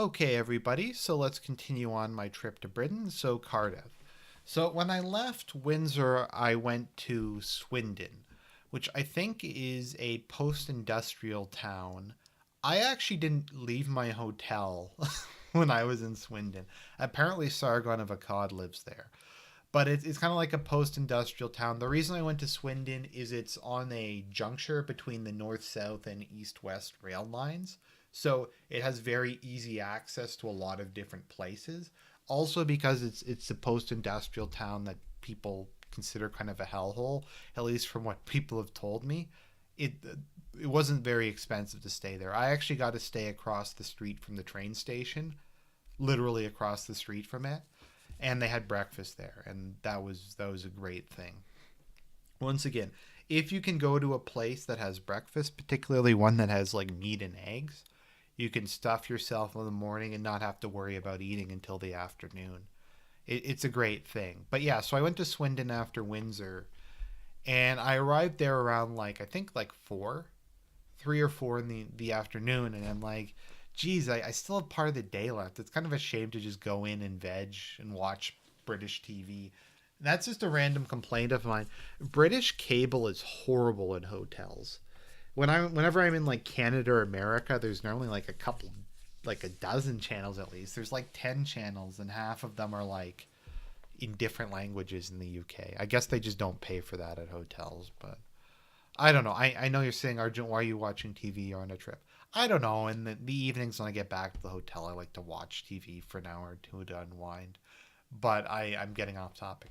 Okay, everybody, so let's continue on my trip to Britain. So, Cardiff. So, when I left Windsor, I went to Swindon, which I think is a post industrial town. I actually didn't leave my hotel when I was in Swindon. Apparently, Sargon of Akkad lives there. But it's kind of like a post industrial town. The reason I went to Swindon is it's on a juncture between the north south and east west rail lines. So it has very easy access to a lot of different places. Also, because it's a post industrial town that people consider kind of a hellhole, at least from what people have told me, it it wasn't very expensive to stay there. I actually got to stay across the street from the train station, literally across the street from it, and they had breakfast there, and that was a great thing. Once again, if you can go to a place that has breakfast, particularly one that has like meat and eggs, you can stuff yourself in the morning and not have to worry about eating until the afternoon. It's a great thing. But yeah, so I went to Swindon after Windsor, and I arrived there around like I think like 3 or 4 in the afternoon, and I'm like, geez, I still have part of the day left. It's kind of a shame to just go in and veg and watch British TV. That's just a random complaint of mine. British cable is horrible in hotels. Whenever I'm in like Canada or America, there's normally like a couple, like a dozen channels at least. There's like 10 channels, and half of them are like in different languages in the UK. I guess they just don't pay for that at hotels, but I don't know. I know you're saying, Argent, why are you watching TV on a trip? I don't know. In the evenings when I get back to the hotel, I like to watch TV for an hour or two to unwind. But I'm getting off topic.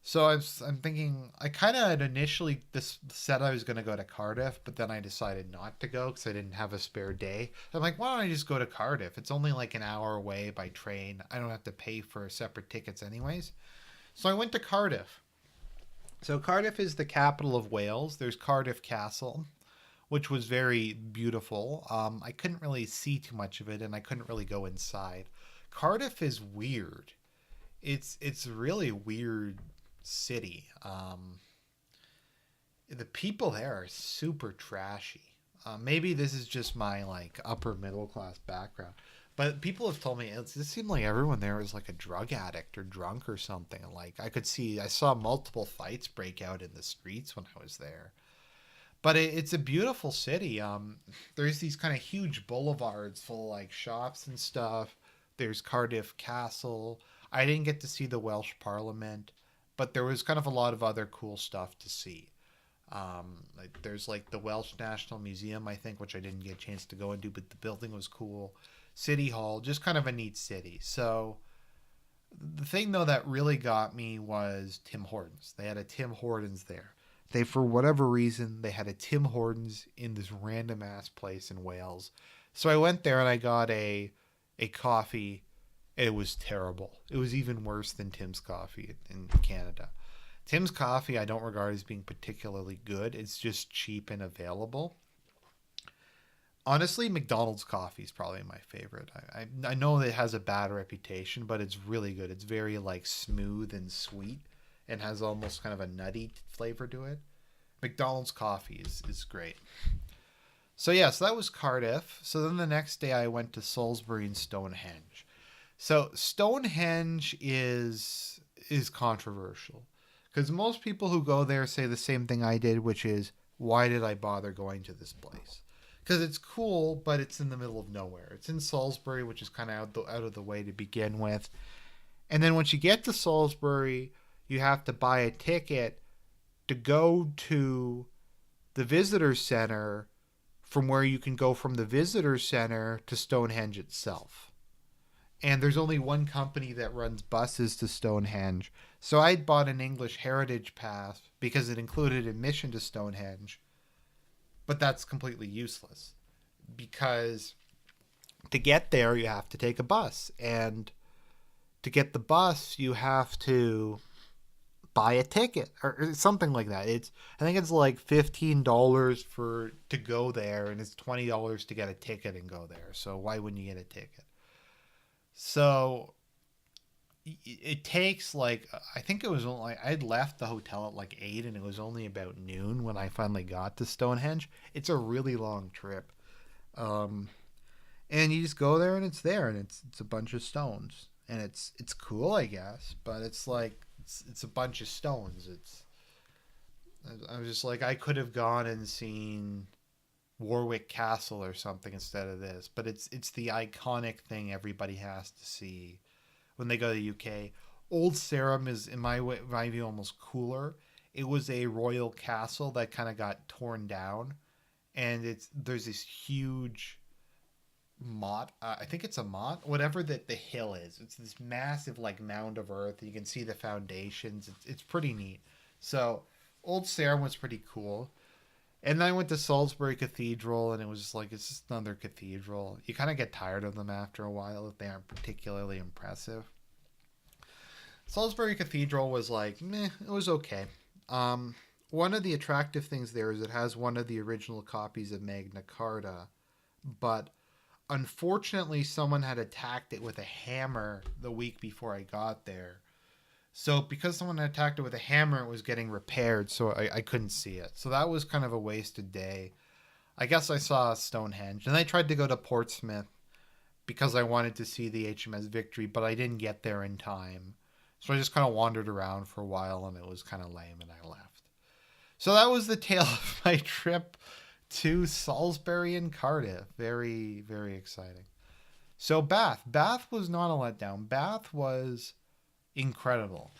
So I'm thinking, I kind of had initially said I was going to go to Cardiff, but then I decided not to go because I didn't have a spare day. I'm like, why don't I just go to Cardiff? It's only like an hour away by train. I don't have to pay for separate tickets anyways. So I went to Cardiff. So Cardiff is the capital of Wales. There's Cardiff Castle, which was very beautiful. I couldn't really see too much of it, and I couldn't really go inside. Cardiff is weird. It's really weird city. The people there are super trashy. Maybe this is just my like upper middle class background, but people have told me it seemed like everyone there was like a drug addict or drunk or something. Like I saw multiple fights break out in the streets when I was there. But it's a beautiful city. There's these kind of huge boulevards full of like shops and stuff. There's Cardiff Castle. I didn't get to see the Welsh Parliament, but there was kind of a lot of other cool stuff to see. Like there's like the Welsh National Museum, I think, which I didn't get a chance to go into, but the building was cool. City Hall, just kind of a neat city. So the thing though that really got me was Tim Hortons. They had a Tim Hortons there. They, for whatever reason, they had a Tim Hortons in this random ass place in Wales. So I went there and I got a coffee. It was terrible. It was even worse than Tim's coffee in Canada. Tim's coffee I don't regard as being particularly good. It's just cheap and available. Honestly, McDonald's coffee is probably my favorite. I know it has a bad reputation, but it's really good. It's very like smooth and sweet, and has almost kind of a nutty flavor to it. McDonald's coffee is great. So yeah, so that was Cardiff. So then the next day I went to Salisbury and Stonehenge. So Stonehenge is controversial because most people who go there say the same thing I did, which is, why did I bother going to this place? Because it's cool, but it's in the middle of nowhere. It's in Salisbury, which is kind of out of the way to begin with. And then once you get to Salisbury, you have to buy a ticket to go to the visitor center, from where you can go from the visitor center to Stonehenge itself. And there's only one company that runs buses to Stonehenge. So I'd bought an English Heritage Pass because it included admission to Stonehenge. But that's completely useless because to get there, you have to take a bus. And to get the bus, you have to buy a ticket or something like that. I think it's like $15 for to go there, and it's $20 to get a ticket and go there. So why wouldn't you get a ticket? So it takes like, I think it was only, I'd left the hotel at like 8 and it was only about noon when I finally got to Stonehenge. It's a really long trip. And and you just go there and it's there, and it's a bunch of stones, and it's cool, I guess, but it's like it's a bunch of stones. It's I was just like, I could have gone and seen Warwick Castle or something instead of this, but it's the iconic thing everybody has to see when they go to the UK. Old Sarum is, in my view, almost cooler. It was a royal castle that kind of got torn down, and there's this huge motte. I think it's a motte, whatever that the hill is. It's this massive like mound of earth. You can see the foundations. It's pretty neat. So Old Sarum was pretty cool. And then I went to Salisbury Cathedral, and it was just like, it's just another cathedral. You kind of get tired of them after a while if they aren't particularly impressive. Salisbury Cathedral was like, meh, it was okay. One of the attractive things there is it has one of the original copies of Magna Carta, but unfortunately, someone had attacked it with a hammer the week before I got there. So because someone had attacked it with a hammer, it was getting repaired, so I couldn't see it. So that was kind of a wasted day. I guess I saw Stonehenge, and I tried to go to Portsmouth because I wanted to see the HMS Victory, but I didn't get there in time. So I just kind of wandered around for a while, and it was kind of lame, and I left. So that was the tale of my trip to Salisbury and Cardiff. Very, very exciting. So Bath. Bath was not a letdown. Bath was incredible.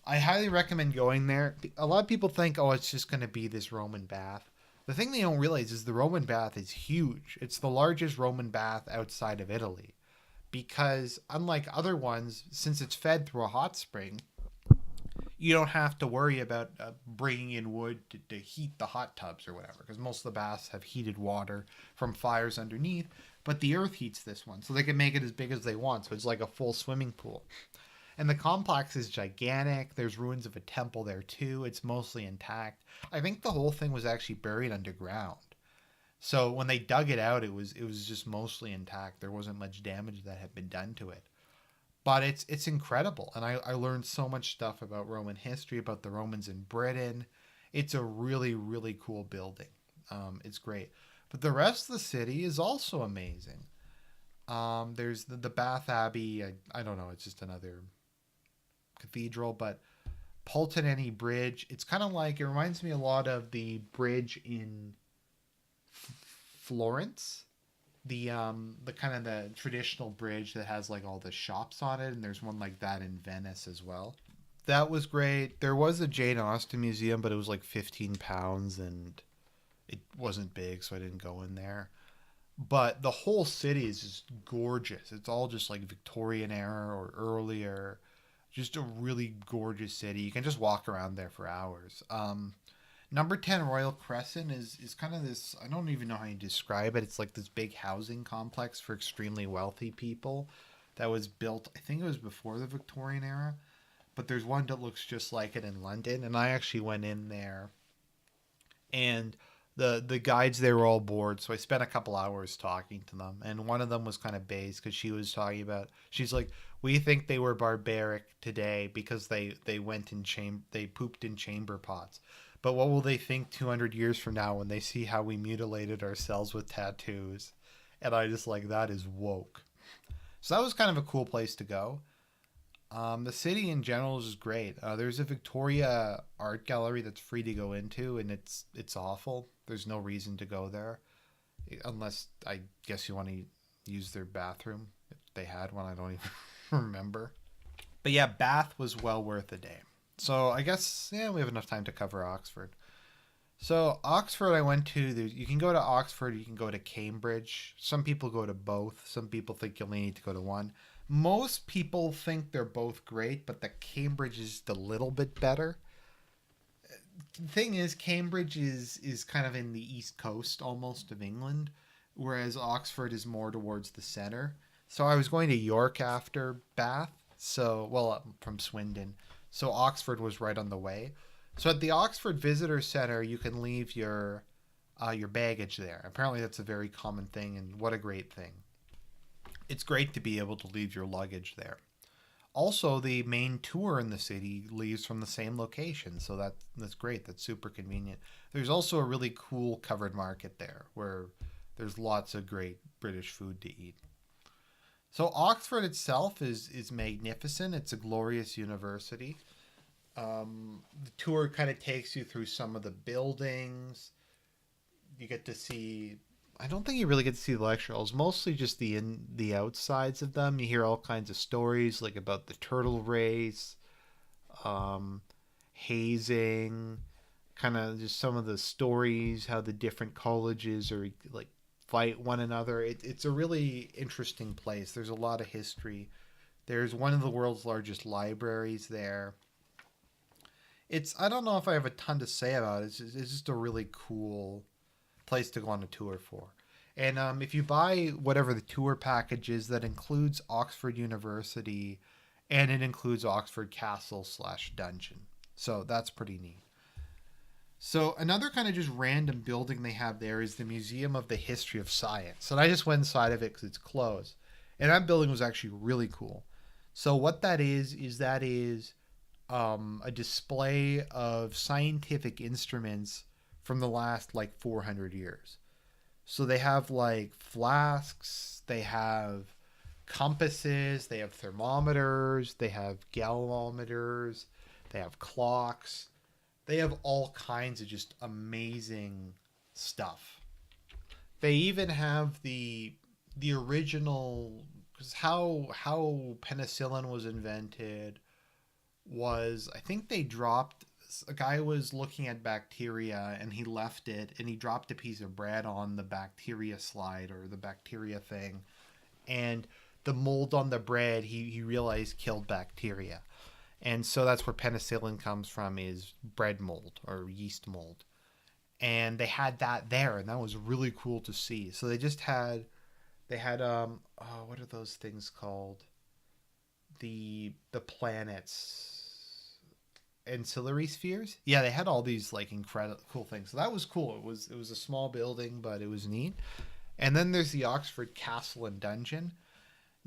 I highly recommend going there. A lot of people think, oh, it's just going to be this Roman bath. The thing they don't realize is the Roman bath is huge. It's the largest Roman bath outside of Italy. Because unlike other ones, since it's fed through a hot spring, you don't have to worry about bringing in wood to heat the hot tubs or whatever. Because most of the baths have heated water from fires underneath. But the earth heats this one, so they can make it as big as they want. So it's like a full swimming pool. And the complex is gigantic. There's ruins of a temple there too. It's mostly intact. I think the whole thing was actually buried underground. So when they dug it out, it was just mostly intact. There wasn't much damage that had been done to it. But it's incredible. And I learned so much stuff about Roman history, about the Romans in Britain. It's a really, really cool building. It's great. But the rest of the city is also amazing. There's the Bath Abbey. I don't know. It's just another cathedral, but Pulteney Bridge. It's kind of like, it reminds me a lot of the bridge in Florence, the kind of the traditional bridge that has like all the shops on it, and there's one like that in Venice as well. That was great. There was a Jane Austen museum, but it was like £15 and it wasn't big, so I didn't go in there. But the whole city is just gorgeous. It's all just like Victorian era or earlier. Just a really gorgeous city. You can just walk around there for hours. Number 10 Royal Crescent is kind of this, I don't even know how you describe it. It's like this big housing complex for extremely wealthy people that was built, I think it was before the Victorian era. But there's one that looks just like it in London. And I actually went in there, and the guides, they were all bored, so I spent a couple hours talking to them, and one of them was kind of based because she was talking about, she's like, we think they were barbaric today because they went in they pooped in chamber pots, but what will they think 200 years from now when they see how we mutilated ourselves with tattoos? And I just like, that is woke. So that was kind of a cool place to go. The city in general is great. There's a Victoria art gallery that's free to go into, and it's awful. There's no reason to go there, unless I guess you want to use their bathroom if they had one. I don't even remember. But yeah, Bath was well worth a day. So I guess, yeah, we have enough time to cover Oxford. So Oxford, I went to. You can go to Oxford. You can go to Cambridge. Some people go to both. Some people think you only need to go to one. Most people think they're both great, but the Cambridge is a little bit better. The thing is, Cambridge is kind of in the east coast almost of England, whereas Oxford is more towards the center. So I was going to York after Bath, from Swindon. So Oxford was right on the way. So at the Oxford Visitor Centre, you can leave your baggage there. Apparently that's a very common thing, and what a great thing. It's great to be able to leave your luggage there. Also, the main tour in the city leaves from the same location, so that's great. That's super convenient. There's also a really cool covered market there where there's lots of great British food to eat. So Oxford itself is magnificent. It's a glorious university. The tour kind of takes you through some of the buildings. You get to see. I don't think you really get to see the lecture halls. Mostly just the outsides of them. You hear all kinds of stories like about the turtle race, um, hazing, kind of just some of the stories, how the different colleges are like fight one another. It's a really interesting place. There's a lot of history. There's one of the world's largest libraries there. It's I don't know if I have a ton to say about it. It's just a really cool place to go on a tour for. And if you buy whatever the tour package is, that includes Oxford University, and it includes Oxford Castle slash dungeon. So that's pretty neat. So another kind of just random building they have there is the Museum of the History of Science. And I just went inside of it because it's closed. And that building was actually really cool. So what that is that is a display of scientific instruments from the last like 400 years. So they have like flasks, they have compasses, they have thermometers, they have galvanometers, they have clocks, they have all kinds of just amazing stuff. They even have the original because how penicillin was invented was I think they dropped a guy was looking at bacteria and he left it and he dropped a piece of bread on the bacteria slide or the bacteria thing and the mold on the bread he realized killed bacteria. And so that's where penicillin comes from is bread mold or yeast mold. And they had that there and that was really cool to see. So they had oh, what are those things called? The planets ancillary spheres. Yeah, they had all these like incredible cool things. So that was cool. It was a small building, but it was neat. And then there's the Oxford Castle and Dungeon.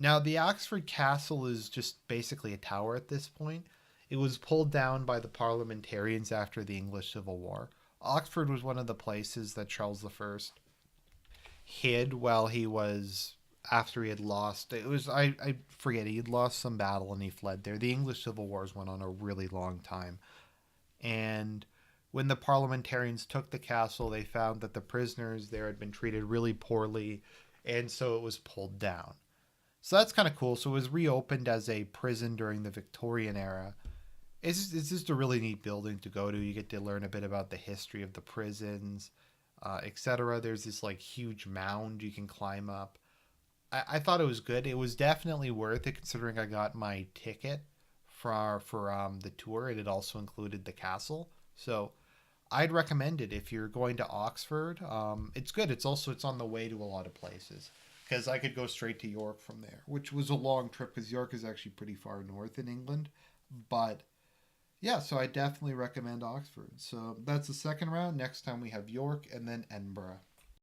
Now the Oxford Castle is just basically a tower at this point. It was pulled down by the parliamentarians after the English Civil War. Oxford was one of the places that Charles I hid while he was after he had lost it was I forget he had lost some battle and he fled there. The English Civil Wars went on a really long time. And when the parliamentarians took the castle, they found that the prisoners there had been treated really poorly, and so it was pulled down. So that's kind of cool. So it was reopened as a prison during the Victorian era. It's just a really neat building to go to. You get to learn a bit about the history of the prisons, etc. There's this like huge mound you can climb up. I thought it was good. It was definitely worth it considering I got my ticket for the tour. It had also included the castle, so I'd recommend it if you're going to Oxford. It's good. It's on the way to a lot of places because I could go straight to York from there, which was a long trip because York is actually pretty far north in England. But yeah, so I definitely recommend Oxford. So that's the second round. Next time we have York and then Edinburgh.